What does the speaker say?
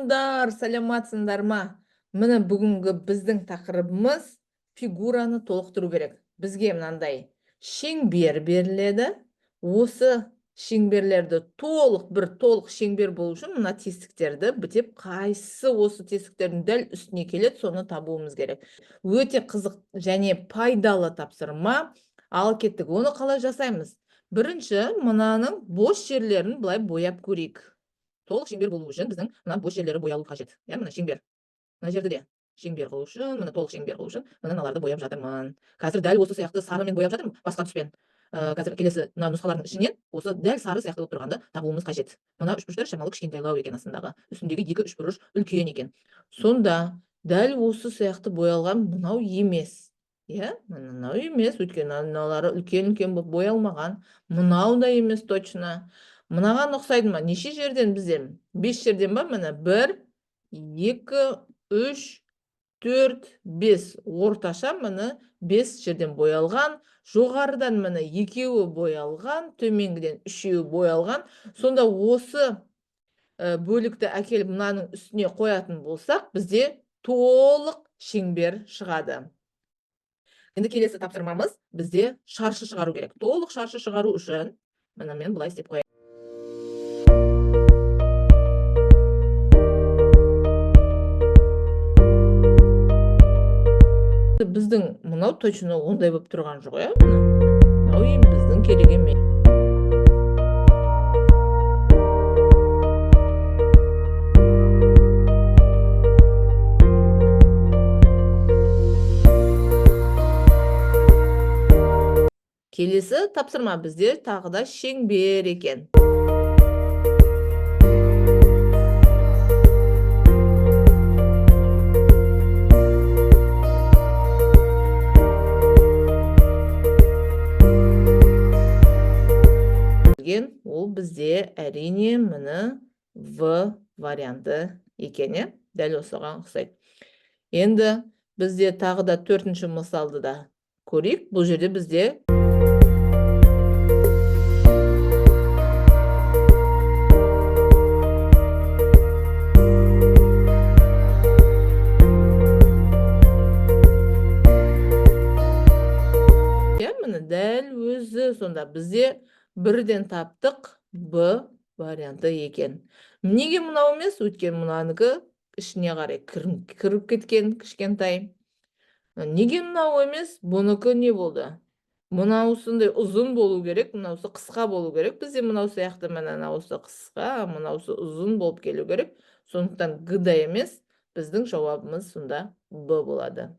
Саламатсыңдар ма? Міне бүгінгі біздің тақырыбымыз фигураны толықтыру керек. Бізге мынандай шеңбер беріледі. Осы шеңберлерді толық шеңбер болу үшін мына тесіктерді бітеп, қайсысы осы тесіктердің дәл үстіне келеді, соны табуымыз керек. Өте қызық және пайдалы тапсырма. Ал кеттік, оны қалай жасаймыз? Бірінші, мынаның бос жерлерін былай бояп көрейік. Толық шеңбер болу үшін біздің мына бос жерлері боялу қажет. Мына шеңбер. Мына жерді де шеңбер қылу үшін, мына толық шеңбер қылу үшін мыналарды бояп жатырмын. Қазір дәл осы сияқты сарымен бояп жатырмын, басқа түспен. Қазір келесі мына нұсқалардың ішінен осы дәл сары сияқты болып тұрғанды табуымыз қажет. Мына үшбұрыштар шамалы кішкентайлау екен астындағы. Үстіндегі екі үшбұрыш үлкен екен. Сонда дәл осы сияқты боялған мынау емес. Мынау емес, өйткені мыналары үлкен болып боялмаған. Мынау да емес точно. Мынаған ұқсайды ма? Неше жерден бізден? 5 жерден ба? Міне 1, 2, 3, 4, 5. Орташа міне 5 жерден боялған. Жоғарыдан міне 2-і боялған, төменгіден 3-і боялған. Сонда осы бөлікті әкеліп мынаның үстіне қоятын болсақ, бізде толық шеңбер шығады. Енді келесі тапсырмамыз бізде шаршы шығару керек. Толық шаршы шығару үшін міне мен былай істеп қояйын. Біздің мынау точно ондай болып тұрған жоқ, мынау біздің керек емес. Келесі тапсырма бізде тағы да шеңбер екен. Ол бізде әрине міне В варианты екен, дәл осыған ұқсайды. Енді бізде тағы да 4-ші мысалды да көрейік. Бұл жерде бізде дәл өзі, сонда бізде бірден таптық Б варианты екен. Неге мынау емес? Өткен мұнаныкі ішіне қарай кіріп кеткен кішкентай. Неге мынау емес? Бұныкі не болды? Мынаусындай ұзын болу керек, мынаусы қысқа болу керек. Бізде мынау сияқты мынаусы қысқа, мынаусы ұзын болып келу керек. Сондықтан Г да емес, біздің жауабымыз сонда Б болады.